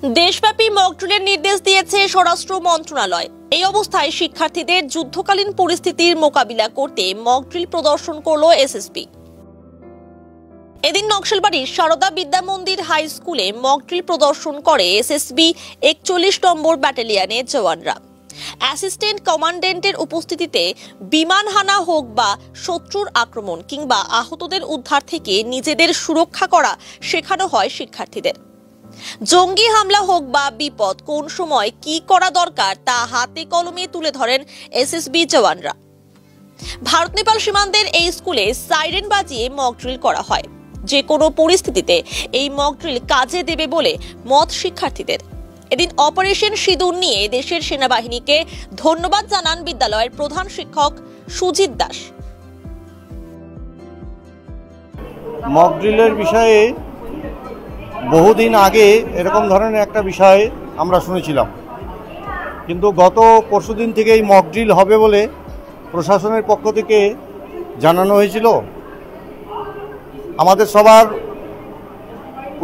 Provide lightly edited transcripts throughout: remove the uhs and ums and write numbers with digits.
দেশব্যাপী মকড্রিলের নির্দেশ দিয়েছে স্বরাষ্ট্র মন্ত্রণালয়। এই অবস্থায় শিক্ষার্থীদের যুদ্ধকালীন পরিস্থিতির মোকাবিলা করতে মকড্রিল প্রদর্শন করল এসএসবি। এদিন নকশালবাড়ির সারদা বিদ্যা মন্দির হাই স্কুলে মকড্রিল প্রদর্শন করে এসএসবি 41 নম্বর ব্যাটালিয়নের জওয়ানরা। অ্যাসিস্ট্যান্ট কমান্ড্যান্টের উপস্থিতিতে বিমান হানা হোক বা শত্রুর আক্রমণ কিংবা আহতদের উদ্ধার থেকে নিজেদের সুরক্ষা করা শেখানো হয় শিক্ষার্থীদের। জঙ্গি হামলা হোক বা বিপদ কোন সময় কি করা দরকার তা হাতে কলমে তুলে ধরেন এসএসবি জওয়ানরা। ভারত নেপাল সীমান্তের এই স্কুলে সাইরেন বাজিয়ে মকড্রিল করা হয়। যে কোনো পরিস্থিতিতে এই মকড্রিল কাজে দেবে বলে মত শিক্ষার্থীদের। এদিন অপারেশন সিঁদুর নিয়ে দেশের সেনাবাহিনীকে ধন্যবাদ জানান বিদ্যালয়ের প্রধান শিক্ষক সুজিত দাস। মকড্রিলের বিষয়ে বহুদিন আগে এরকম ধরনের একটা বিষয় আমরা শুনেছিলাম, কিন্তু গত পরশুদিন থেকে এই মকড্রিল হবে বলে প্রশাসনের পক্ষ থেকে জানানো হয়েছিল। আমাদের সবার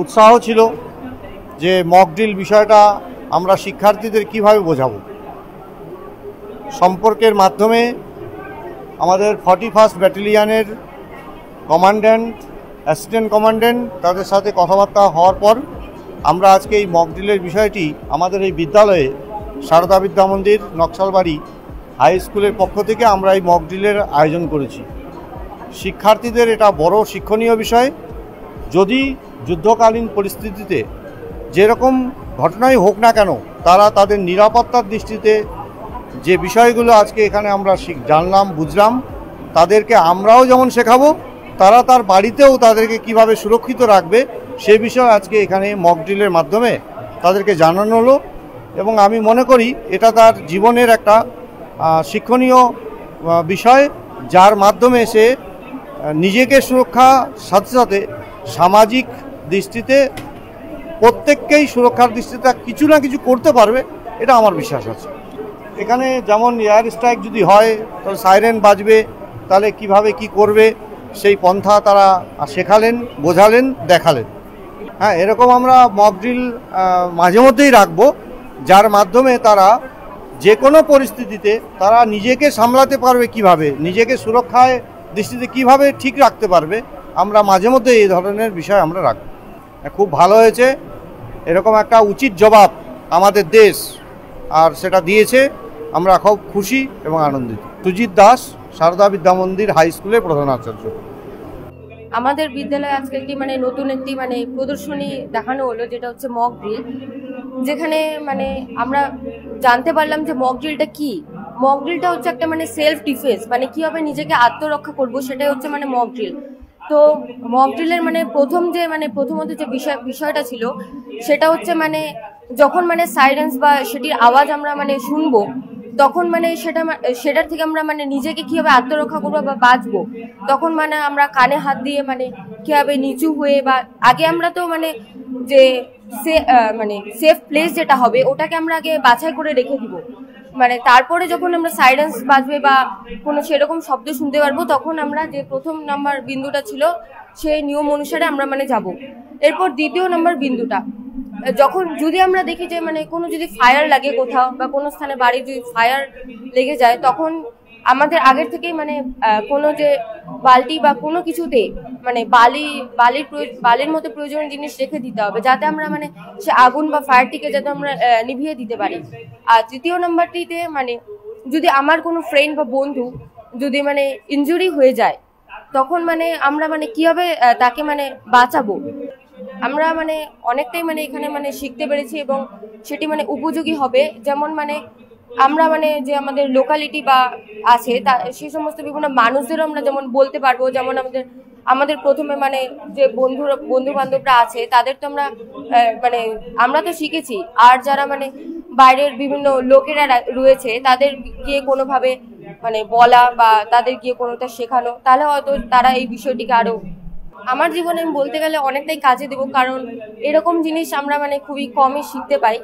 উৎসাহ ছিল যে মকড্রিল বিষয়টা আমরা শিক্ষার্থীদের কিভাবে বোঝাবো। সম্পর্কের মাধ্যমে আমাদের 41 ব্যাটালিয়নের কমান্ড্যান্ট, অ্যাসিস্ট্যান্ট কমান্ড্যান্ট তাদের সাথে কথাবার্তা হওয়ার পর আমরা আজকে এই মকড্রিলের বিষয়টি আমাদের এই বিদ্যালয়ে সারদা বিদ্যা মন্দির নকশালবাড়ি হাই স্কুলের পক্ষ থেকে আমরা এই মকড্রিলের আয়োজন করেছি। শিক্ষার্থীদের এটা বড় শিক্ষণীয় বিষয়। যদি যুদ্ধকালীন পরিস্থিতিতে যেরকম ঘটনাই হোক না কেন, তারা তাদের নিরাপত্তার দৃষ্টিতে যে বিষয়গুলো আজকে এখানে আমরা জানলাম, বুঝলাম, তাদেরকে আমরাও যেমন শেখাবো, তারা তার বাড়িতেও তাদেরকে কিভাবে সুরক্ষিত রাখবে সে বিষয়ে আজকে এখানে মকড্রিলের মাধ্যমে তাদেরকে জানানো হলো। এবং আমি মনে করি এটা তার জীবনের একটা শিক্ষণীয় বিষয়, যার মাধ্যমে সে নিজেকে সুরক্ষার সাথে সাথে সামাজিক দৃষ্টিতে প্রত্যেককেই সুরক্ষার দৃষ্টিতে কিছু না কিছু করতে পারবে, এটা আমার বিশ্বাস আছে। এখানে যেমন এয়ার স্ট্রাইক যদি হয় তাহলে সাইরেন বাজবে, তাহলে কিভাবে কি করবে সেই পন্থা তারা শেখালেন, বোঝালেন, দেখালেন। হ্যাঁ, এরকম আমরা মকড্রিল মাঝে মধ্যেই রাখবো, যার মাধ্যমে তারা যে কোনো পরিস্থিতিতে তারা নিজেকে সামলাতে পারবে, কিভাবে নিজেকে সুরক্ষায় দৃষ্টিতে কিভাবে ঠিক রাখতে পারবে। আমরা মাঝে মধ্যে এই ধরনের বিষয় আমরা রাখব। খুব ভালো হয়েছে, এরকম একটা উচিত জবাব আমাদের দেশ আর সেটা দিয়েছে, আমরা খুব খুশি এবং আনন্দিত। সুজিত দাস, সারদা বিদ্যা মন্দির হাই স্কুলের প্রধান আচার্য। আমাদের বিদ্যালয়ে আজকে একটি নতুন একটি প্রদর্শনী দেখানো হলো, যেটা হচ্ছে মক ড্রিল, যেখানে আমরা জানতে পারলাম যে মক ড্রিলটা কি। মক ড্রিলটা হচ্ছে একটা সেলফ ডিফেন্স, কিভাবে নিজেকে আত্মরক্ষা করব সেটাই হচ্ছে মক ড্রিল। তো মক ড্রিলের প্রথমত যে বিষয়টা ছিল সেটা হচ্ছে যখন সাইরেন্স বা সেটির আওয়াজ আমরা শুনবো, তখন সেটার থেকে আমরা নিজেকে কিভাবে আত্মরক্ষা করবো বা বাঁচবো, তখন আমরা কানে হাত দিয়ে কিভাবে নিচু হয়ে, বা আগে আমরা তো যে সেফ প্লেস যেটা হবে ওটাকে আমরা আগে বাছাই করে রেখে দিব। তারপরে যখন আমরা সাইরেন্স বাজবে বা কোনো সেরকম শব্দ শুনতে পারবো, তখন আমরা যে প্রথম নাম্বার বিন্দুটা ছিল সেই নিয়ম অনুসারে আমরা যাব। এরপর দ্বিতীয় নাম্বার বিন্দুটা, যখন যদি আমরা দেখি যে কোনো যদি ফায়ার লাগে কোথাও বা কোনো স্থানে বাড়ি যদি ফায়ার লেগে যায়, তখন আমাদের আগের থেকেই কোনো যে বালতি বা কোনো কিছুতে বালির মতো প্রয়োজনীয় জিনিস রেখে দিতে হবে, যাতে আমরা সে আগুন বা ফায়ারটিকে যাতে আমরা নিভিয়ে দিতে পারি। আর তৃতীয় নাম্বারটিতে যদি আমার কোনো ফ্রেন্ড বা বন্ধু যদি ইনজুরি হয়ে যায়, তখন আমরা কিভাবে তাকে বাঁচাবো, আমরা অনেকটাই এখানে শিখতে পেরেছি এবং সেটি উপযোগী হবে। যেমন আমরা যে আমাদের লোকালিটি বা আছে সেই সমস্ত বিভিন্ন মানুষদেরও আমরা যেমন বলতে পারবো, যেমন আমাদের প্রথমে যে বন্ধু বান্ধবরা আছে তাদের তো আমরা তো শিখেছি, আর যারা বাইরের বিভিন্ন লোকেরা রয়েছে তাদের গিয়ে কোনোভাবে বলা বা তাদের গিয়ে কোনোটা শেখানো, তাহলে হয়তো তারা এই বিষয়টিকে আরো আমার জীবনে আমি বলতে গেলে অনেকটাই কাজে দেবো। কারণ এরকম জিনিস আমরা খুবই কমই শিখতে পাই।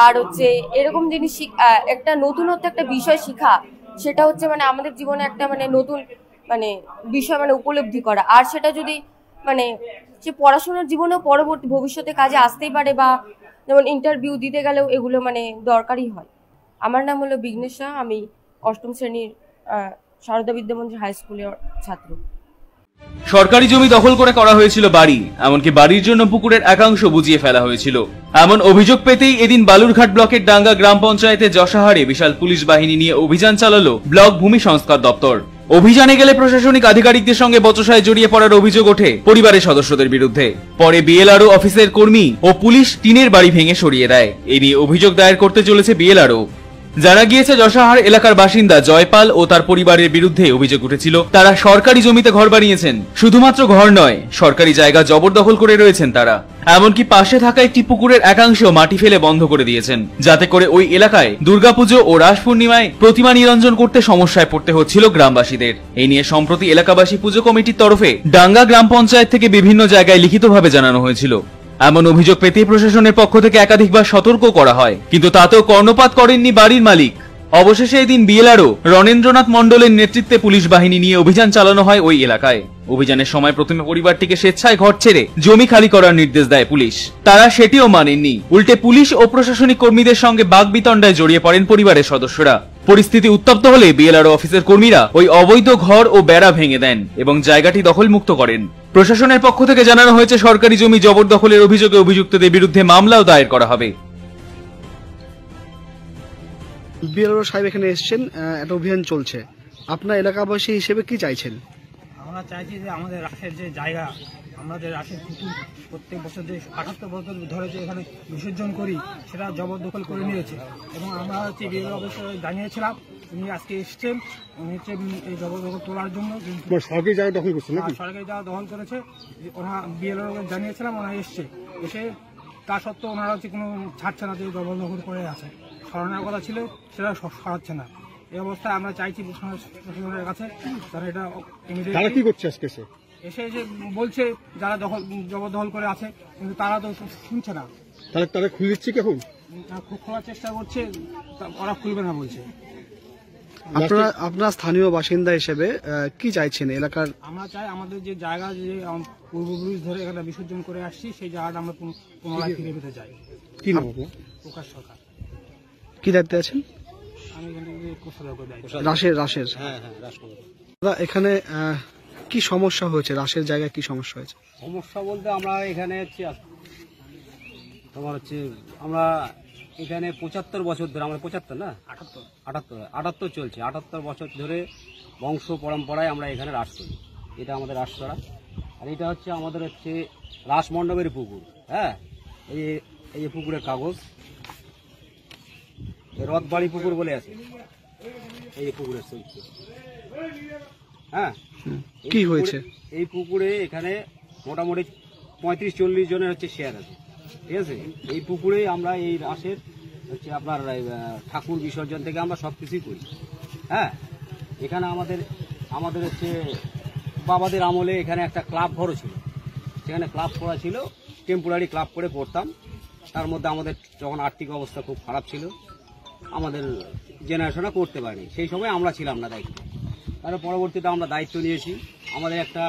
আর হচ্ছে এরকম জিনিস একটা নতুনত্ব একটা বিষয় শেখা, সেটা হচ্ছে আমাদের জীবনে একটা নতুন বিষয় উপলব্ধি করা। আর সেটা যদি সে পড়াশোনার জীবনেও পরবর্তী ভবিষ্যতে কাজে আসতেই পারে, বা যেমন ইন্টারভিউ দিতে গেলেও এগুলো মানে দরকারই হয়। আমার নাম হলো বিঘ্নেশ শাহ, আমি 8ম শ্রেণীর সারদা বিদ্যামন্দির হাই স্কুলের ছাত্র। সরকারি জমি দখল করে করা হয়েছিল বাড়ি, এমনকি বাড়ির জন্য পুকুরের একাংশ বুঝিয়ে ফেলা হয়েছিল। এমন অভিযোগ পেতেই এদিন বালুরঘাট ব্লকের ডাঙ্গা গ্রাম পঞ্চায়েতের যশাহারে বিশাল পুলিশ বাহিনী নিয়ে অভিযান চালালো ব্লক ভূমি সংস্কার দপ্তর। অভিযানে গেলে প্রশাসনিক আধিকারিকদের সঙ্গে বচসায় জড়িয়ে পড়ার অভিযোগ ওঠে পরিবারের সদস্যদের বিরুদ্ধে। পরে বিএলআরও অফিসের কর্মী ও পুলিশ টিনের বাড়ি ভেঙে সরিয়ে দেয়। এ নিয়ে অভিযোগ দায়ের করতে চলেছে বিএলআরও। জানা গিয়েছে যশাহার এলাকার বাসিন্দা জয়পাল ও তার পরিবারের বিরুদ্ধে অভিযোগ উঠেছিল তারা সরকারি জমিতে ঘর বানিয়েছেন। শুধুমাত্র ঘর নয়, সরকারি জায়গা জবরদখল করে রয়েছেন তারা। এমনকি পাশে থাকা একটি পুকুরের একাংশ মাটি ফেলে বন্ধ করে দিয়েছেন, যাতে করে ওই এলাকায় দুর্গাপুজো ও রাস পূর্ণিমায় প্রতিমা নিরঞ্জন করতে সমস্যায় পড়তে হচ্ছিল গ্রামবাসীদের। এই নিয়ে সম্প্রতি এলাকাবাসী পুজো কমিটির তরফে ডাঙ্গা গ্রাম পঞ্চায়েত থেকে বিভিন্ন জায়গায় লিখিতভাবে জানানো হয়েছিল। এমন অভিযোগ পেতে প্রশাসনের পক্ষ থেকে একাধিকবার সতর্ক করা হয়, কিন্তু তাতেও কর্ণপাত করেননি বাড়ির মালিক। অবশেষে এদিন বিএলআরও রণেন্দ্রনাথ মণ্ডলের নেতৃত্বে পুলিশ বাহিনী নিয়ে অভিযান চালানো হয় ওই এলাকায়। অভিযানের সময় প্রথমে পরিবারটিকে স্বেচ্ছায় ঘর ছেড়ে জমি খালি করার নির্দেশ দেয় পুলিশ। তারা সেটিও মানেননি, উল্টে পুলিশ ও প্রশাসনিক কর্মীদের সঙ্গে বাগবিতণ্ডায় জড়িয়ে পড়েন পরিবারের সদস্যরা। পরিস্থিতি উত্তপ্ত হলে বিএলআরও অফিসের কর্মীরা ওই অবৈধ ঘর ও বেড়া ভেঙে দেন এবং জায়গাটি দখলমুক্ত করেন। প্রশাসনের পক্ষ থেকে জানানো হয়েছে সরকারি জমি জবরদখলের অভিযোগে অভিযুক্তদের বিরুদ্ধে মামলাও দায়ের করা হবে। বিএলআরও সাহেব এখানে এসেছেন, একটা অভিযান চলছে, আপনার এলাকাবাসী হিসেবে কি চাইছেন? আমরা চাইছি যে আমাদের রাসের যে জায়গা, আমাদের রাসের পুকুর প্রত্যেক বছর যে 78 বছর ধরে যে এখানে বিসর্জন করি সেটা জবরদখল করে নিয়েছে এবং আমরা হচ্ছে বিএলআরও অফিসে জানিয়েছিলাম। উনি আজকে এসছেন, উনি হচ্ছে এই জবরদখল তোলার জন্য সরকারি জায়গা দখল করছে নাকি? সরকারি জায়গা দখল করেছে। ওনারা বিএলআরও জানিয়েছিলাম, ওনারা এসছে, এসে তা সত্ত্বেও ওনারা হচ্ছে কোনো ছাড়ছে না, যে জবরদখল করে আছে। সরানোর কথা ছিল সেটা সরাচ্ছে না। এই অবস্থায় আমরা চাইছি প্রশাসনের কাছে তারা এটা তারা কি করছে আজকে এসে বলছে যারা জবরদখল করে আছে, কিন্তু তারা তো শুনছে না। তারা খুলে দিচ্ছে কি এখন? খোলার চেষ্টা করছে, ওরা খুলবে না বলছে। আপনারা স্থানীয় বাসিন্দা হিসেবে কি চাইছেন এলাকার? আমরা চাই আমাদের যে জায়গা, যে পূর্বপুরুষ ধরে এখানে বিসর্জন করে আসছি, সেই জায়গাটা আমরা পুনরায় ফিরে পেতে চাই। কি নাম আপনার? প্রকাশ সরকার। কি দায়িত্বে আছেন? আমি রাসের। এখানে কি সমস্যা হয়েছে? রাসের জায়গায় কি সমস্যা হয়েছে? সমস্যা বলতে আমরা এখানে তোমার হচ্ছে আমরা এখানে 75 বছর ধরে, আমরা 75 না 78 চলছে। 78 বছর ধরে বংশ পরম্পরায় আমরা এখানে রাস করি। এটা আমাদের রাস করা। আর এটা হচ্ছে আমাদের হচ্ছে রাস মণ্ডপের পুকুর। হ্যাঁ, এই যে পুকুরের কাগজ, রথবাড়ি পুকুর বলে আছে এই পুকুরের চলছে। হ্যাঁ, কি হয়েছে এই পুকুরে? এখানে মোটামুটি 35-40 জনের হচ্ছে শেয়ার আছে, ঠিক আছে। এই পুকুরে আমরা এই রাসের হচ্ছে আপনার ঠাকুর বিসর্জন থেকে আমরা সব কিছুই করি। হ্যাঁ, এখানে আমাদের হচ্ছে বাবাদের আমলে এখানে একটা ক্লাব ঘরও ছিল, সেখানে ক্লাব করা ছিল, টেম্পোরারি ক্লাব করে পড়তাম। তার মধ্যে আমাদের যখন আর্থিক অবস্থা খুব খারাপ ছিল, আমাদের জেনারেশনে করতে পারিনি, সেই সময় আমরা ছিলাম না দায়িত্ব। তার পরবর্তীতে আমরা দায়িত্ব নিয়েছি, আমাদের একটা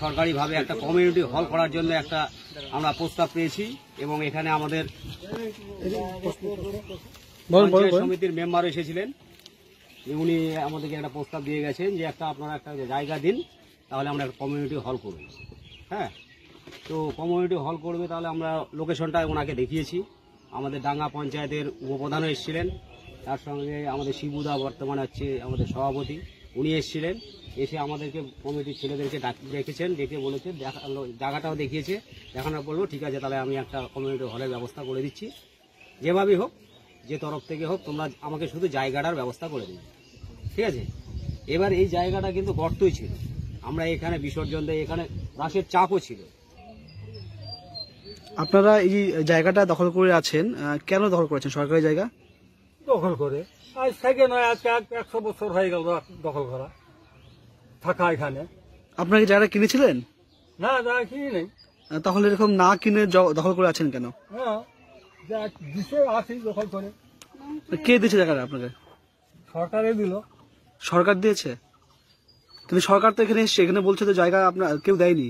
সরকারিভাবে একটা কমিউনিটি হল করার জন্য একটা আমরা প্রস্তাব পেয়েছি এবং এখানে আমাদের সমিতির মেম্বার এসেছিলেন, উনি আমাদেরকে একটা প্রস্তাব দিয়ে গেছেন যে আপনারা একটা জায়গা দিন, তাহলে আমরা একটা কমিউনিটি হল করব। হ্যাঁ, তো কমিউনিটি হল করবে, তাহলে আমরা লোকেশনটা ওনাকে দেখিয়েছি। আমাদের ডাঙ্গা পঞ্চায়েতের উপপ্রধানও এসেছিলেন, তার সঙ্গে আমাদের শিবুদা বর্তমানে হচ্ছে আমাদের সভাপতি, উনি এসেছিলেন। এসে আমাদেরকে কমিটির ছেলেদেরকে দেখেছেন, ডেকে বলেছে, জায়গাটাও দেখিয়েছে। দেখানোর বলবো ঠিক আছে, তাহলে আমি একটা কমিউনিটি হলের ব্যবস্থা করে দিচ্ছি, যেভাবেই হোক, যে তরফ থেকে হোক, তোমরা আমাকে শুধু জায়গাটার ব্যবস্থা করে দিন, ঠিক আছে। এবার এই জায়গাটা কিন্তু গর্তই ছিল, আমরা এখানে বিসর্জন দেয়, এখানে রাসের চাপও ছিল। আপনারা এই জায়গাটা দখল করে আছেন, কেন দখল করেছেন? সরকারি জায়গা দখল করে আজ থেকে নয়, আজকে 100 বছর হয়ে গেল দখল করা থাকা এখানে। আপনারা কি জায়গাটা কিনেছিলেন? না, জায়গা কিনি নেই। তাহলে এরকম না কিনে দখল করে আছেন কেন? হ্যাঁ, দিছে আসি দখল করে। কে দিয়েছে জায়গাটা আপনাকে? সরকারে দিল। সরকার দিয়েছে? কিন্তু সরকার তো এখানে এসছে, এখানে বলছে তো জায়গা আপনার কেউ দেয়নি,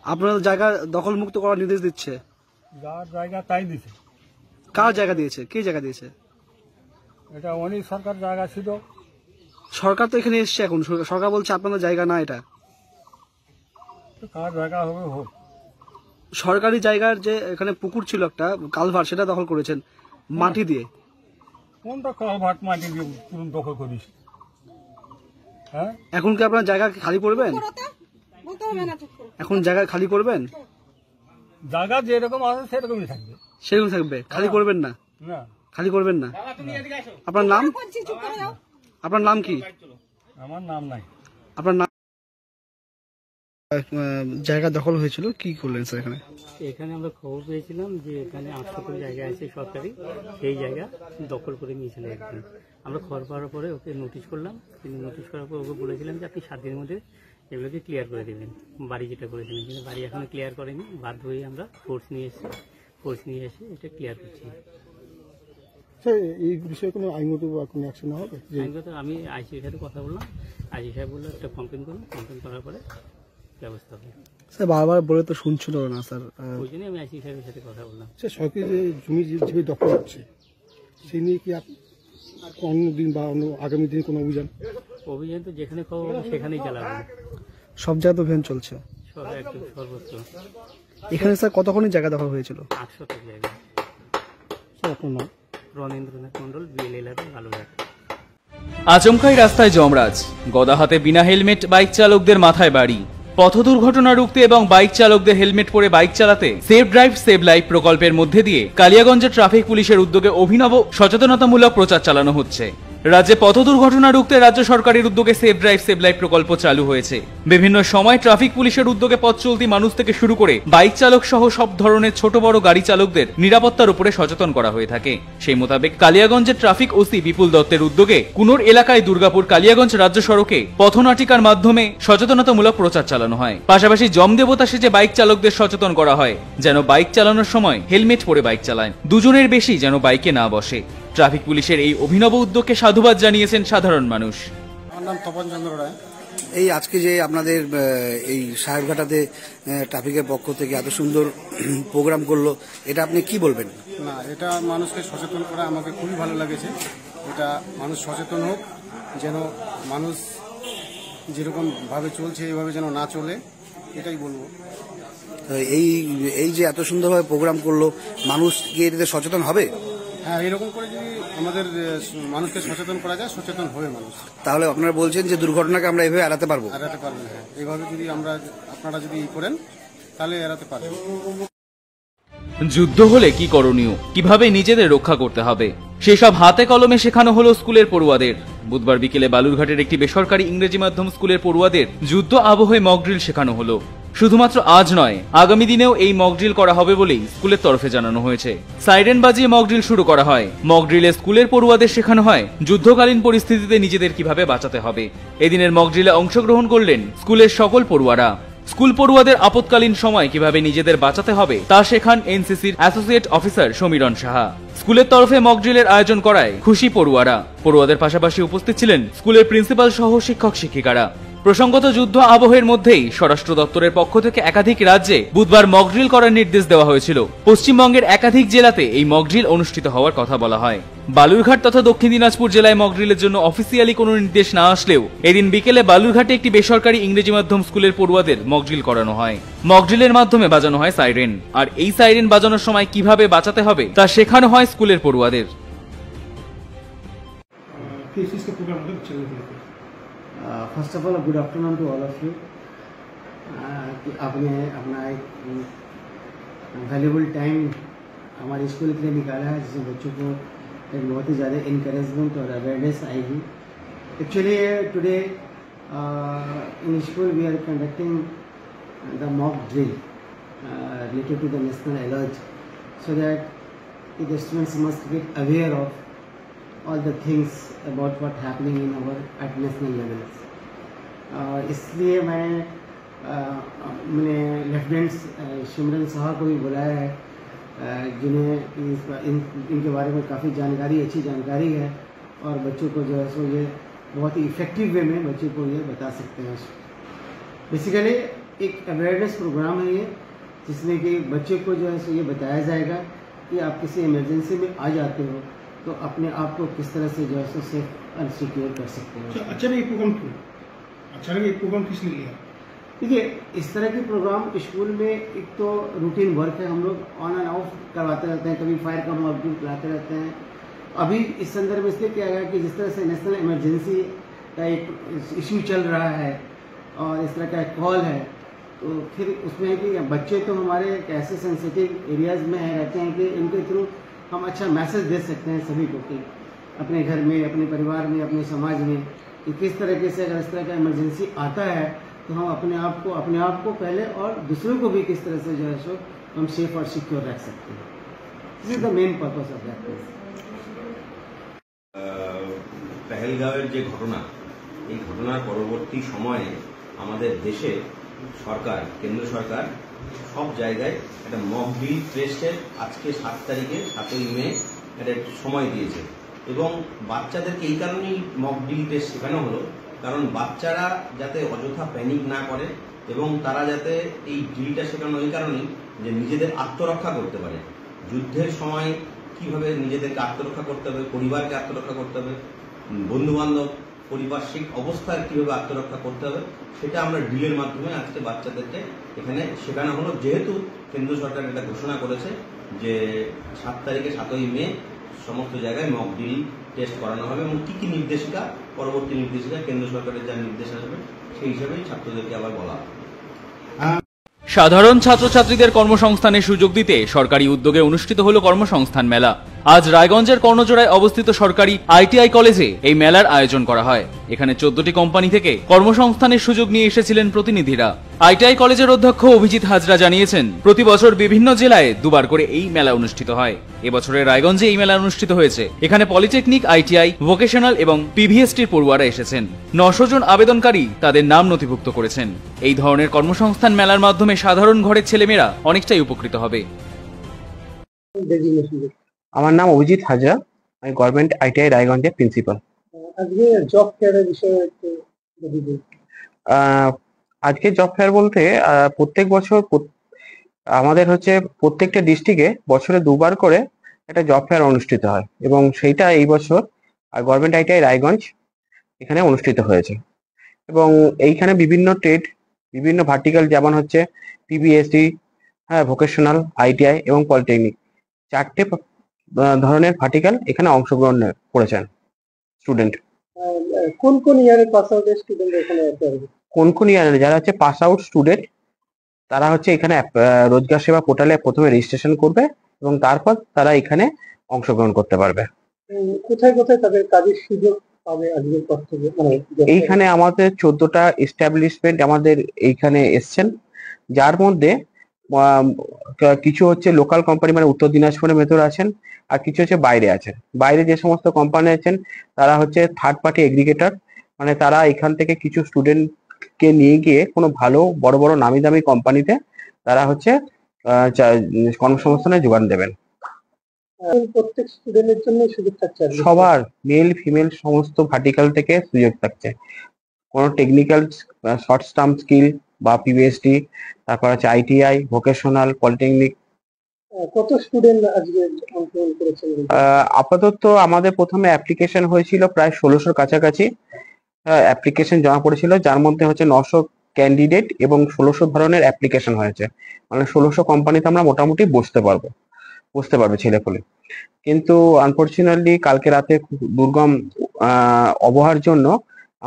আপনার জায়গা দখল মুক্ত করার নির্দেশ দিচ্ছে। যার জায়গা তাই দিছে। কার জায়গা দিয়েছে, কে জায়গা দিয়েছে? এটা অনেক সরকার জায়গা ছিল। সরকার তো এখানে এসছে, এখন সরকার বলছে আপনাদের জায়গা না এটা। তো কার জায়গা হবে হোক। সরকারি জায়গার যে এখানে পুকুর ছিল একটা কালভার, সেটা দখল করেছেন মাটি দিয়ে। কোনটা কালভার্ট মাটি দিয়ে পুরো দখল করিস? হ্যাঁ, এখন কি আপনার জায়গা খালি করবেন? এখন জায়গা খালি করবেন? জায়গা যেরকম আছে সেরকমই থাকবে। সেরকম থাকবে, খালি করবেন না? না, খালি করবেন না। আপনার নাম? আপনার নাম কি? আমার নাম নাই। আপনার নাম? জায়গা দখল হয়েছিল, কি করলেন স্যার এখানে? এখানে আমরা খবর পেয়েছিলাম যে এখানে 800 জায়গা আছে সরকারি, সেই জায়গা দখল করে নিয়েছিল একদিন। আমরা খবর পাওয়ার পরে ওকে নোটিশ করলাম, কিন্তু নোটিশ করার পর ওকে বলেছিলাম যে আপনি 7 দিনের মধ্যে এগুলোকে ক্লিয়ার করে দেবেন, বাড়ি যেটা করেছিলেন। কিন্তু বাড়ি এখনো ক্লিয়ার করেনি, বাধ্য হয়ে আমরা ফোর্স নিয়ে এসে এটা ক্লিয়ার করছি। এই বিষয়ে কোনো আইনগত বা কোনো অ্যাকশন হবে? আইনগত আমি আইসির সাথে কথা বললাম, আইসি সাহেব বললো একটা কমপ্লেন করুন, কমপ্লেন করার পরে ব্যবস্থা হবে। স্যার বারবার বলে তো শুনছিল না স্যার, ওই জন্যই আমি আইসি সাহেবের সাথে কথা বললাম। স্যার, সরকারি যে জমি যেভাবে দখল হচ্ছে সেই নিয়ে কি অন্য দিন বা অন্য আগামী দিনে কোনো অভিযান তো যেখানে খবর হবে সেখানেই চালাবেন। সব জায়গায় তো অভিযান চলছে একদম সর্বোচ্চ। এখানে স্যার কতক্ষণই জায়গা দখল হয়েছিল? 800 জায়গা। স্যার, আপনার নাম? রণেন্দ্রনাথ মন্ডল, বিএলএলআর, বালুরঘাট। আচমকাই রাস্তায় যমরাজ, গদা হাতে বিনা হেলমেট বাইক চালকদের মাথায় বাড়ি। পথ দুর্ঘটনা রুখতে এবং বাইক চালকদের হেলমেট পরে বাইক চালাতে সেভ ড্রাইভ সেভ লাইফ প্রকল্পের মধ্যে দিয়ে কালিয়াগঞ্জের ট্রাফিক পুলিশের উদ্যোগে অভিনব সচেতনতামূলক প্রচার চালানো হচ্ছে। রাজ্যে পথ দুর্ঘটনা রুখতে রাজ্য সরকারের উদ্যোগে সেভ ড্রাইভ সেভ লাইফ প্রকল্প চালু হয়েছে। বিভিন্ন সময় ট্রাফিক পুলিশের উদ্যোগে পথ চলতি মানুষ থেকে শুরু করে বাইক চালক সহ সব ধরনের ছোট বড় গাড়ি চালকদের নিরাপত্তার উপরে সচেতন করা হয়ে থাকে। সেই মোতাবেক কালিয়াগঞ্জের ট্রাফিক ওসি বিপুল দত্তের উদ্যোগে কুনোর এলাকায় দুর্গাপুর কালিয়াগঞ্জ রাজ্য সড়কে পথনাটিকার মাধ্যমে সচেতনতামূলক প্রচার চালানো হয়। পাশাপাশি জমদেবতা সেজে বাইক চালকদের সচেতন করা হয় যেন বাইক চালানোর সময় হেলমেট পরে বাইক চালায়, দুজনের বেশি যেন বাইকে না বসে। ট্রাফিক পুলিশের এই অভিনব উদ্যোগকে সাধুবাদ জানিয়েছেন সাধারণ মানুষ। আমার নাম তপন চন্দ্র রায়। এই আজকে যে আপনাদের এই সাহেবঘাটাতে ট্রাফিকের পক্ষ থেকে এত সুন্দর প্রোগ্রাম করলো, এটা আপনি কি বলবেন? না, এটা মানুষকে সচেতন করা আমাকে খুবই ভালো লেগেছে। এটা মানুষ সচেতন হোক, যেন মানুষ যেরকম ভাবে চলছে এইভাবে যেন না চলে, এটাই বলবো। এই যে এত সুন্দরভাবে প্রোগ্রাম করলো, মানুষ কি এটাতে সচেতন হবে? হ্যাঁ, এরকম করে যদি আমাদের মানুষকে সচেতন করা যায়, সচেতন হবে মানুষ। তাহলে আপনারা বলছেন যে দুর্ঘটনাকে আমরা এভাবে এড়াতে পারবো? এড়াতে পারবেন, হ্যাঁ। এইভাবে যদি আপনারা যদি করেন তাহলে এড়াতে পারবেন। যুদ্ধ হলে কি করণীয়, কিভাবে নিজেদের রক্ষা করতে হবে, সেসব হাতে কলমে শেখানো হলো স্কুলের পড়ুয়াদের। বুধবার বিকেলে বালুরঘাটের একটি বেসরকারি ইংরেজি মাধ্যম স্কুলের পড়ুয়াদের যুদ্ধ আবহে মক ড্রিল শেখানো হলো। শুধুমাত্র আজ নয়, আগামী দিনেও এই মক ড্রিল করা হবে বলেই স্কুলের তরফে জানানো হয়েছে। সাইরেন বাজিয়ে মক ড্রিল শুরু করা হয়। মক ড্রিলে স্কুলের পড়ুয়াদের শেখানো হয় যুদ্ধকালীন পরিস্থিতিতে নিজেদের কিভাবে বাঁচাতে হবে। এদিনের মক ড্রিলে অংশগ্রহণ করলেন স্কুলের সকল পড়ুয়ারা। স্কুল পড়ুয়াদের আপৎকালীন সময় কিভাবে নিজেদের বাঁচাতে হবে তা শেখান এনসিসির অ্যাসোসিয়েট অফিসার সমীরণ সাহা। স্কুলের তরফে মক ড্রিলের আয়োজন করায় খুশি পড়ুয়ারা। পড়ুয়াদের পাশাপাশি উপস্থিত ছিলেন স্কুলের প্রিন্সিপাল সহ শিক্ষক শিক্ষিকারা। প্রসঙ্গত যুদ্ধ আবহের মধ্যেই স্বরাষ্ট্র দপ্তরের পক্ষ থেকে একাধিক রাজ্যে বুধবার মক ড্রিল করার নির্দেশ দেওয়া হয়েছিল। পশ্চিমবঙ্গের একাধিক জেলাতে এই মক ড্রিল অনুষ্ঠিত হওয়ার কথা বলা হয়। বালুরঘাট তথা দক্ষিণ দিনাজপুর জেলায় মক ড্রিলের জন্য অফিসিয়ালি কোনো নির্দেশ না আসলেও এদিন বিকেলে বালুরঘাটে একটি বেসরকারি ইংরেজি মাধ্যম স্কুলের পড়ুয়াদের মক ড্রিল করানো হয়। মক ড্রিলের মাধ্যমে বাজানো হয় সাইরেন, আর এই সাইরেন বাজানোর সময় কিভাবে বাঁচাতে হবে তা শেখানো হয় স্কুলের পড়ুয়াদের। First of all good afternoon to all of you. आपने अपना एक वैल्यूबल टाइम हमारे स्कूल के लिए निकाला है, जिससे बच्चों को एक बहुत ही ज़्यादा इनकरेजमेंट और अवेयरनेस आएगी। Actually today in school we are conducting the mock drill related to the national alert, so that the students must get aware of all the things about what happening in our at national levels। इसलिए मैंने lieutenant सिमरन साहब को भी बुलाया है, जिन्हें इनके बारे में काफ़ी जानकारी, अच्छी जानकारी है, और बच्चों को जो है सो ये बहुत ही इफ़ेक्टिव वे में बच्चों को ये बता सकते हैं। बेसिकली एक अवेयरनेस प्रोग्राम है ये, जिसमें कि बच्चे को जो है सो ये बताया जाएगा कि आप किसी इमरजेंसी में आ जाते हो तो अपने आप को किस तरह से जो है सो सेफ और सिक्योर कर सकते हो। अचानक ये प्रोग्राम क्यों? अचानक ये प्रोग्राम किसने लिया? देखिए, इस तरह के प्रोग्राम स्कूल में एक तो रूटीन वर्क है, हम लोग ऑन एंड ऑफ करवाते रहते हैं, कभी फायर का मॉक ड्रिल कराते रहते हैं। अभी इस संदर्भ में इसलिए किया गया कि जिस तरह से नेशनल इमरजेंसी का एक इशू चल रहा है और इस तरह का एक कॉल है, तो फिर उसमें है कि बच्चे तो हमारे एक ऐसे सेंसिटिव एरियाज़ में रहते हैं कि इनके थ्रू हम अच्छा मैसेज दे सकते हैं सभी को कि अपने घर में, अपने परिवार में, अपने समाज में कि किस तरीके से अगर इस तरह का इमरजेंसी आता है तो हम अपने आप को पहले और दूसरों को भी किस तरह से जो है सो हम सेफ और सिक्योर रख सकते हैं। This is the main purpose of that. पहलगाঁওয়ের যে ঘটনা, এই ঘটনার পরবর্তী সময়ে আমাদের দেশে সরকার, কেন্দ্র সরকার সব জায়গায় একটা মক ড্রিল টেস্টের আজকে 7 তারিখে 7ই মে একটা সময় দিয়েছে এবং বাচ্চাদেরকে এই কারণেই মক ড্রিল টেস্ট শেখানো হলো কারণ বাচ্চারা যাতে অযথা প্যানিক না করে এবং তারা যাতে এই ড্রিলটা শেখানো এই কারণেই যে নিজেদের আত্মরক্ষা করতে পারে। যুদ্ধের সময় কিভাবে নিজেদেরকে আত্মরক্ষা করতে হবে, পরিবারকে আত্মরক্ষা করতে হবে, বন্ধুবান্ধব পারিপার্শ্বিক অবস্থায় কিভাবে আত্মরক্ষা করতে হবে সেটা আমরা ড্রিলের মাধ্যমে আজকে বাচ্চাদেরকে এখানে শেখানো হলো। যেহেতু কেন্দ্র সরকার এটা ঘোষণা করেছে যে 7 তারিখে 7ই মে সমস্ত জায়গায় মক ড্রিল টেস্ট করানো হবে এবং কি কি নির্দেশিকা, পরবর্তী নির্দেশিকা কেন্দ্র সরকারের যা নির্দেশ আসবে সেই হিসাবেই ছাত্রদেরকে আবার বলা হবে। সাধারণ ছাত্রছাত্রীদের কর্মসংস্থানের সুযোগ দিতে সরকারি উদ্যোগে অনুষ্ঠিত হলো কর্মসংস্থান মেলা। আজ রায়গঞ্জের কর্ণজোড়ায় অবস্থিত সরকারি আইটিআই কলেজে এই মেলার আয়োজন করা হয়। এখানে 14টি কোম্পানি থেকে কর্মসংস্থানের সুযোগ নিয়ে এসেছিলেন প্রতিনিধিরা। আইটিআই কলেজের অধ্যক্ষ অভিজিৎ হাজরা জানিয়েছেন, প্রতি বছর বিভিন্ন জেলায় দুবার করে এই মেলা অনুষ্ঠিত হয়। এবছরের রায়গঞ্জে এই মেলা অনুষ্ঠিত হয়েছে। এখানে পলিটেকনিক, আইটিআই, ভোকেশনাল এবং পিভিএসটির পড়ুয়ারা এসেছেন। 900 জন আবেদনকারী তাদের নাম নথিভুক্ত করেছেন। এই ধরনের কর্মসংস্থান মেলার মাধ্যমে সাধারণ ঘরের ছেলেমেয়েরা অনেকটাই উপকৃত হবে। আমার নাম অভিজিৎ হাজরা, আমি গভর্নমেন্ট আইটিআই রায়গঞ্জের প্রিন্সিপাল। আজকে জব ফেয়ারের বিষয়ে একটু আজকে জব ফেয়ার বলতে প্রত্যেক বছর আমাদের হচ্ছে প্রত্যেকটা ডিস্ট্রিক্টে বছরে 2 বার করে একটা জব ফেয়ার অনুষ্ঠিত হয় এবং সেইটা এই বছর গভর্নমেন্ট আইটিআই রায়গঞ্জ এখানে অনুষ্ঠিত হয়েছে এবং এইখানে বিভিন্ন ট্রেড, বিভিন্ন ভার্টিক্যাল যেমন হচ্ছে পিবিএসটি, ভোকেশনাল, আইটিআই এবং পলিটেকনিক, 4টে ধরনের ভার্টিক্যাল এখানে অংশগ্রহণ করেছেন স্টুডেন্ট। কোন কোন ইয়ারের পাস আউট স্টুডেন্ট এখানে আছে? কোন কোন ইয়ারের যারা হচ্ছে পাস আউট স্টুডেন্ট তারা হচ্ছে এখানে রোজগার সেবা পোর্টালে প্রথমে রেজিস্ট্রেশন করবে এবং তারপর তারা এখানে অংশগ্রহণ করতে পারবে। কোথায় কোথায় তাদের কাজের সুযোগ পাবে আজকের পর থেকে? এইখানে আমাদের 14টা এস্টাবলিশমেন্ট আমাদের এইখানে এসছেন, যার মধ্যে কিছু হচ্ছে লোকাল কোম্পানি মানে উত্তর দিনাজপুরের ভেতর আছেন আর কিছু হচ্ছে বাইরে আছেন। বাইরে যে সমস্ত কোম্পানি আছেন তারা হচ্ছে থার্ড পার্টি এগ্রিগেটর, মানে তারা এখান থেকে কিছু স্টুডেন্টকে নিয়ে গিয়ে কোনো ভালো বড় বড় নামি দামি কোম্পানিতে তারা হচ্ছে কর্মসংস্থানের যোগান দেবেন। প্রত্যেক স্টুডেন্টের জন্য সুযোগ থাকছে? সবার, মেল ফিমেল সমস্ত ভার্টিক্যাল থেকে সুযোগ থাকছে। কোনো টেকনিক্যাল শর্ট টার্ম স্কিল বা পিভিএসটি, তারপর আছে আইটিআই, ভোকেশনাল, পলিটেকনিক। কত স্টুডেন্ট আজকে অংশগ্রহণ করেছেন? আপাতত আমাদের প্রথমে অ্যাপ্লিকেশন হয়েছিল প্রায় 1600 কাছাকাছি অ্যাপ্লিকেশন জমা পড়েছিল, যার মধ্যে হচ্ছে 900 ক্যান্ডিডেট এবং 1600 ধরনের অ্যাপ্লিকেশন হয়েছে। মানে 1600 কোম্পানিতে আমরা মোটামুটি বসতে পারবে ছেলেপুলে। কিন্তু আনফরচুনেটলি কালকে রাতে দুর্গম আবহাওয়ার জন্য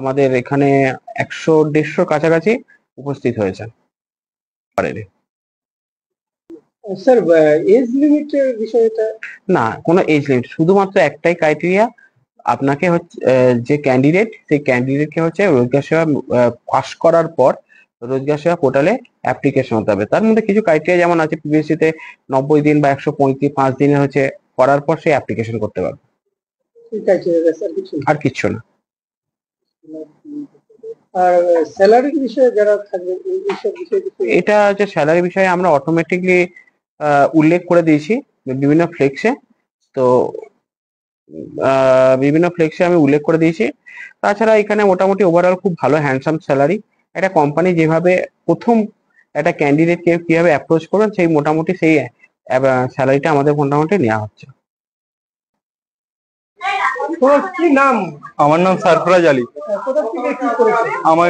আমাদের এখানে 100-150 কাছাকাছি উপস্থিত হয়েছে। স্যার, এজ লিমিটের বিষয়টা? না, কোনো এজ লিমিট, শুধুমাত্র একটাই ক্রাইটেরিয়া, আপনাকে হচ্ছে যে ক্যান্ডিডেট, সেই ক্যান্ডিডেটকে হচ্ছে রোজগার সেবা পাস করার পর রোজগার সেবা পোর্টালে অ্যাপ্লিকেশন হতে হবে। তার মধ্যে কিছু ক্রাইটেরিয়া যেমন আছে, পিবিএসসিতে 90 দিন বা 135 দিনের হচ্ছে করার পর সে অ্যাপ্লিকেশন করতে পারবে। আর কিছু না। আর স্যালারির বিষয়ে যারা থাকবে এইসব বিষয়ে? এটা যে স্যালারি বিষয়ে আমরা অটোমেটিকলি উল্লেখ করে দিয়েছি বিভিন্ন ফ্লেক্সে, তো বিভিন্ন ফ্লেক্সে আমি উল্লেখ করে দিয়েছি। তাছাড়া এখানে মোটামুটি ওভারঅল খুব ভালো হ্যান্ডসাম স্যালারি। একটা কোম্পানি যেভাবে প্রথম একটা ক্যান্ডিডেটকে কিভাবে অ্যাপ্রোচ করবেন সেই মোটামুটি সেই স্যালারিটা আমাদের মোটামুটি নেওয়া হচ্ছে। তোমার কি নাম? আমার নাম সারফরাজ আলী। কোথা থেকে কি করেছো? আমার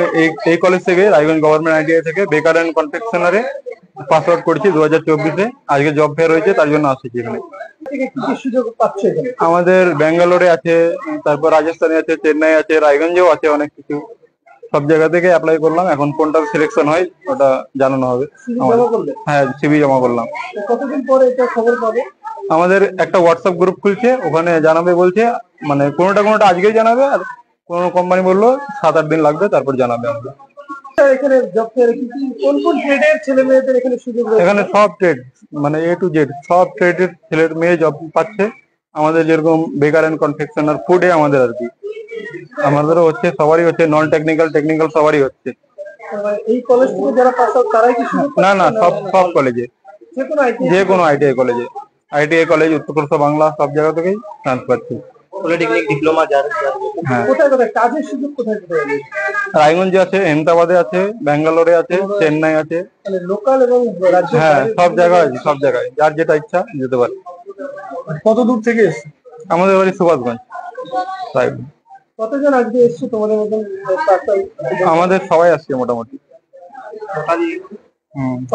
এই কলেজ থেকে রায়গঞ্জ গভর্নমেন্ট আইটিআই থেকে বেকার অ্যান্ড কনফেকশনারে পাস আউট করেছি 2024-এ। আজকে জব ফেয়ার হয়েছে, তার জন্য আসছি এখানে। থেকে কি কি সুযোগ পাচ্ছ এখানে? আমাদের ব্যাঙ্গালোরে আছে, তারপর রাজস্থানে আছে, চেন্নাই আছে, রায়গঞ্জেও আছে, অনেক কিছু। সব জায়গা থেকে অ্যাপ্লাই করলাম। এখন কোনটা সিলেকশন হয় ওটা জানানো হবে। জমা করলে? হ্যাঁ, সিভি জমা করলাম। কতদিন পরে এটা খবর পাবে? আমাদের একটা হোয়াটসঅ্যাপ গ্রুপ খুলছে, ওখানে জানাবে বলছে। মানে কোনোটা আজকেই জানাবে, আর কোনো কোম্পানি বললো 7-8 দিন লাগবে, তারপর জানাবে আমাদের। এখানে জব ফেয়ারে কি কোন কোন ট্রেডের ছেলে মেয়েদের এখানে সুযোগ রয়েছে? এখানে সব ট্রেড, মানে A to Z সব ট্রেডের ছেলে মেয়ে জব পাচ্ছে। আমাদের যেরকম বেকার অ্যান্ড কনফেকশনার ফুডে আমাদের আর কি, আমাদেরও হচ্ছে, সবারই হচ্ছে, নন টেকনিক্যাল টেকনিক্যাল সবারই হচ্ছে। এই কলেজ থেকে যারা পাস আউট তারাই কি সুযোগ? না, সব কলেজে, যে কোনো আইটিআই কলেজে, আইটিআই কলেজ, উত্তরপ্রদেশ, বাংলা, সব জায়গা থেকেই চান্স পাচ্ছে। পলিটেকনিক ডিপ্লোমা হ্যাঁ। কোথায় কোথায় কাজের সুযোগ কোথায় কোথায়? রায়গঞ্জে আছে, আহমেদাবাদে আছে, ব্যাঙ্গালোরে আছে, চেন্নাই আছে। মানে লোকাল এবং রাজ্য? হ্যাঁ, সব জায়গায় আছে, সব জায়গায় যার যেটা ইচ্ছা যেতে পারে। কত দূর থেকে এসেছে? আমাদের বাড়ি সুভাষগঞ্জ। কতজন আজকে এসছে তোমাদের মতন? আমাদের সবাই আসছে মোটামুটি,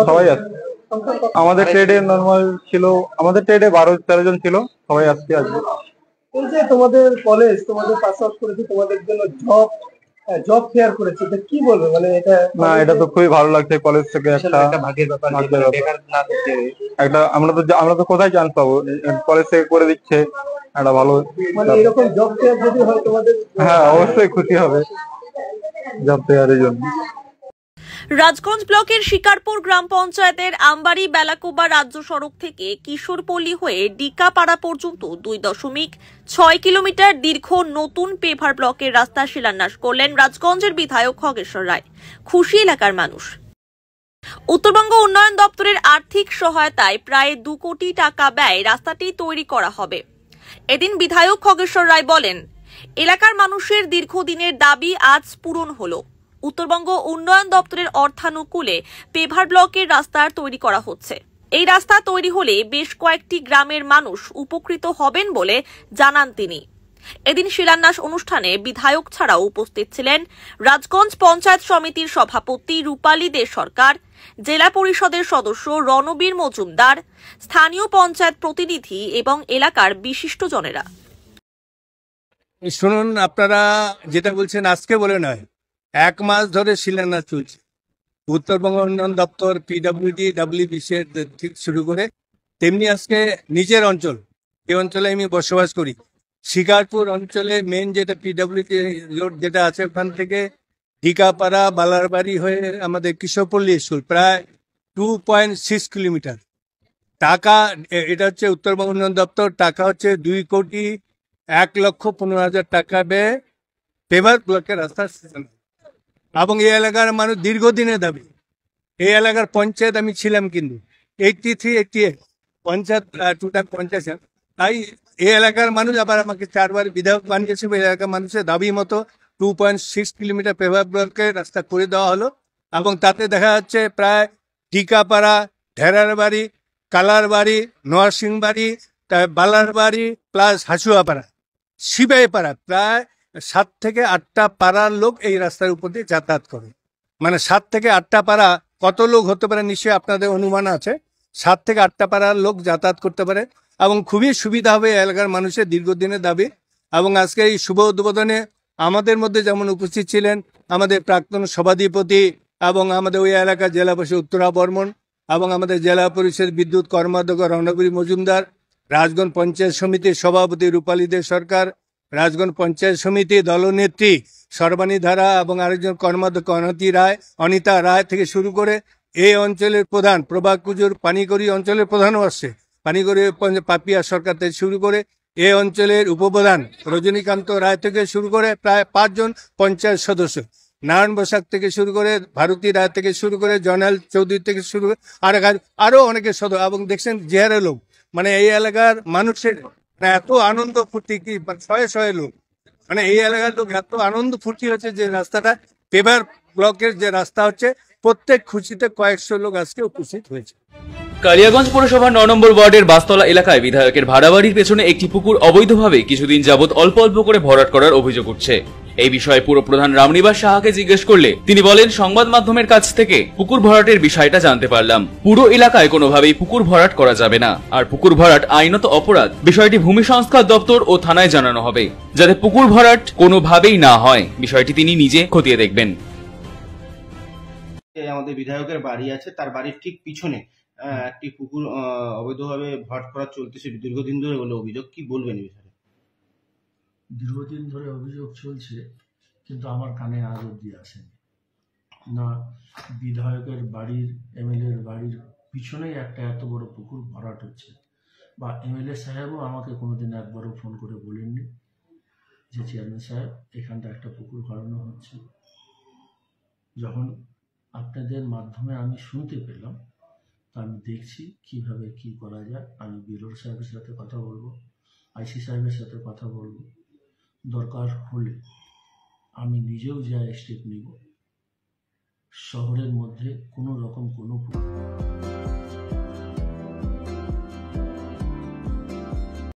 সবাই আসছে। আমাদের ট্রেডে নর্মাল ছিল, আমাদের ট্রেডে 12-13 জন ছিল, সবাই আসছে আজকে। এই যে তোমাদের কলেজ তোমাদের পাস আউট করেছে, তোমাদের জন্য জব ফেয়ার করেছে, এটা কি বলবে? মানে এটা না, এটা তো খুবই ভালো লাগছে। কলেজ থেকে একটা ভাগ্যের ব্যাপার, একটা আমরা তো কোথায় চান্স পাবো, কলেজ থেকে করে দিচ্ছে, একটা ভালো। মানে এরকম জব ফেয়ার যদি হয় তোমাদের? হ্যাঁ, অবশ্যই খুশি হবে জব ফেয়ারের জন্য। রাজগঞ্জ ব্লকের শিকারপুর গ্রাম পঞ্চায়েতের আমবাড়ি বেলাকোবা রাজ্য সড়ক থেকে কিশোরপল্লী হয়ে ডিকাপাড়া পর্যন্ত 2.6 কিলোমিটার দীর্ঘ নতুন পেভার ব্লকের রাস্তা শিলান্যাস করলেন রাজগঞ্জের বিধায়ক খগেশ্বর রায়। খুশি এলাকার মানুষ। উত্তরবঙ্গ উন্নয়ন দপ্তরের আর্থিক সহায়তায় প্রায় 2 কোটি টাকা ব্যয় রাস্তাটি তৈরি করা হবে। এদিন বিধায়ক খগেশ্বর রায় বলেন, এলাকার মানুষের দীর্ঘদিনের দাবি আজ পূরণ হলো। উত্তরবঙ্গ উন্নয়ন দপ্তরের অর্থানুকূলে পেভার ব্লকের রাস্তা তৈরি করা হচ্ছে। এই রাস্তা তৈরি হলে বেশ কয়েকটি গ্রামের মানুষ উপকৃত হবেন বলে জানান তিনি। এদিন শিলান্যাস অনুষ্ঠানে বিধায়ক ছাড়াও উপস্থিত ছিলেন রাজগঞ্জ পঞ্চায়েত সমিতির সভাপতি রূপালী দে সরকার, জেলা পরিষদের সদস্য রণবীর মজুমদার, স্থানীয় পঞ্চায়েত প্রতিনিধি এবং এলাকার বিশিষ্টজনেরা। শুনুন, আপনারা যেটা বলছেন আজকে বলে নয়, 1 মাস ধরে শিলান্যাস চলছে। উত্তরবঙ্গ উন্নয়ন দপ্তর, পিডব্লিউডি, WBC ঠিক শুরু করে, তেমনি আজকে নিজের অঞ্চল, এই অঞ্চলে আমি বসবাস করি, শিকারপুর অঞ্চলে মেন যেটা পিডব্লিউডি রোড যেটা আছে, ওখান থেকে ডিকাপাড়া বালারবাড়ি হয়ে আমাদের কিশোরপল্লী স্কুল প্রায় 2.6 কিলোমিটার। টাকা এটা হচ্ছে উত্তরবঙ্গ উন্নয়ন দপ্তর, টাকা হচ্ছে 2,01,15,000 টাকা ব্যয় পেভার ব্লকের রাস্তা। এবং এই এলাকার মানুষ দীর্ঘদিনের দাবি। এই এলাকার পঞ্চায়েত আমি ছিলাম, কিন্তু 83-88 পঞ্চায়েত, টোটাল পঞ্চায়েত। তাই এই এলাকার মানুষ আবার আমাকে 4 বার বিধায়ক বানিয়েছে। এই এলাকার মানুষের দাবি মতো 2.6 কিলোমিটার পেভার ব্লকের রাস্তা করে দেওয়া হলো। এবং তাতে দেখা যাচ্ছে প্রায় টিকাপাড়া, ঢেরারবাড়ি, কালারবাড়ি, নরসিংবাড়ি, বালারবাড়ি প্লাস হাসুয়াপাড়া, সিবাইপাড়া, প্রায় 7 থেকে 8টা পাড়ার লোক এই রাস্তার উপর দিয়ে যাতায়াত করে। মানে 7 থেকে 8টা পাড়া কত লোক হতে পারে নিশ্চয়ই আপনাদের অনুমান আছে। 7 থেকে 8টা পাড়ার লোক যাতায়াত করতে পারে এবং খুবই সুবিধা হবে এলাকার মানুষের দীর্ঘদিনের দাবি। এবং আজকে এই শুভ উদ্বোধনে আমাদের মধ্যে যেমন উপস্থিত ছিলেন আমাদের প্রাক্তন সভাধিপতি এবং আমাদের ওই এলাকার জেলা পরিষদ উত্তরা বর্মন এবং আমাদের জেলা পরিষদ বিদ্যুৎ কর্মাধ্যক্ষ রণবীর মজুমদার, রাজগঞ্জ পঞ্চায়েত সমিতির সভাপতি রূপালী দে সরকার, রাজগঞ্জ পঞ্চায়েত সমিতি দলনেত্রী সর্বাণী ধারা এবং আরেকজন কর্মাধ্যক্ষ অনিতা রায় থেকে শুরু করে এই অঞ্চলের প্রধান প্রভাত কুজুর, পানিকড়ি অঞ্চলের প্রধানও আসছে, পানিকড়ি পাপিয়া সরকার থেকে শুরু করে এই অঞ্চলের উপপ্রধান রজনীকান্ত রায় থেকে শুরু করে প্রায় 5 জন পঞ্চায়েত সদস্য, নারায়ণ বসাক থেকে শুরু করে ভারতী রায় থেকে শুরু করে জয়নাল চৌধুরী থেকে শুরু করে আরো অনেকের সদস্য। এবং দেখছেন জেহারে লোক, মানে এই এলাকার মানুষের এত আনন্দ ফুর্তি, কি শয়ে শয়ে লোক, মানে এই এলাকার লোক এত আনন্দ ফুর্তি হচ্ছে যে রাস্তাটা পেভার ব্লকের যে রাস্তা হচ্ছে প্রত্যেক খুশিতে কয়েকশো লোক আজকে উপস্থিত হয়েছে। কালিয়াগঞ্জ পৌরসভার 9 নম্বর ওয়ার্ডের বাসতলা এলাকায় বিধায়কের ভাড়া বাড়ির পেছনে একটি পুকুর অবৈধভাবে কিছুদিন যাবৎ অল্প অল্প করে ভরাট করার অভিযোগ উঠছে। এই বিষয়ে পুরপ্রধান রামনিবাস সাহাকে জিজ্ঞেস করলে তিনি বলেন, সংবাদ মাধ্যমের কাছ থেকে পুকুর ভরাটের বিষয়টা জানতে পারলাম। পুরো এলাকায় কোনোভাবেই পুকুর ভরাট করা যাবে না, আর পুকুর ভরাট আইনত অপরাধ। বিষয়টি ভূমি সংস্কার দপ্তর ও থানায় জানানো হবে, যাতে পুকুর ভরাট কোনোভাবেই না হয়। বিষয়টি তিনি নিজে খতিয়ে দেখবেন। আমাদের বিধায়কের বাড়ি আছে, তার বাড়ির ঠিক পিছনে একটি পুকুর অবৈধভাবে ভরাট করা চলতেছে দীর্ঘদিন ধরে বলে অভিযোগ। কি বলবেন এই বিষয়ে? দীর্ঘদিন ধরে অভিযোগ চলছে, কিন্তু আমার কানে আজ অব্দি আসেনি। না বিধায়কের বাড়ির, এমএলএর বাড়ির পিছনেই একটা এত বড় পুকুর ভরাট হচ্ছে, বা এমএলএ সাহেবও আমাকে কোনোদিন একবারও ফোন করে বলেননি যে চেয়ারম্যান সাহেব এখানটা একটা পুকুর ভরানো হচ্ছে। যখন আপনাদের মাধ্যমে আমি শুনতে পেলাম, তা আমি দেখছি কিভাবে কি করা যায়। আমি বিএলও সাহেবের সাথে কথা বলবো, আইসি সাহেবের সাথে কথা বলবো, দরকার হলে আমি নিজেও যা স্টেপ নিব। শহরের মধ্যে কোনো রকম কোনো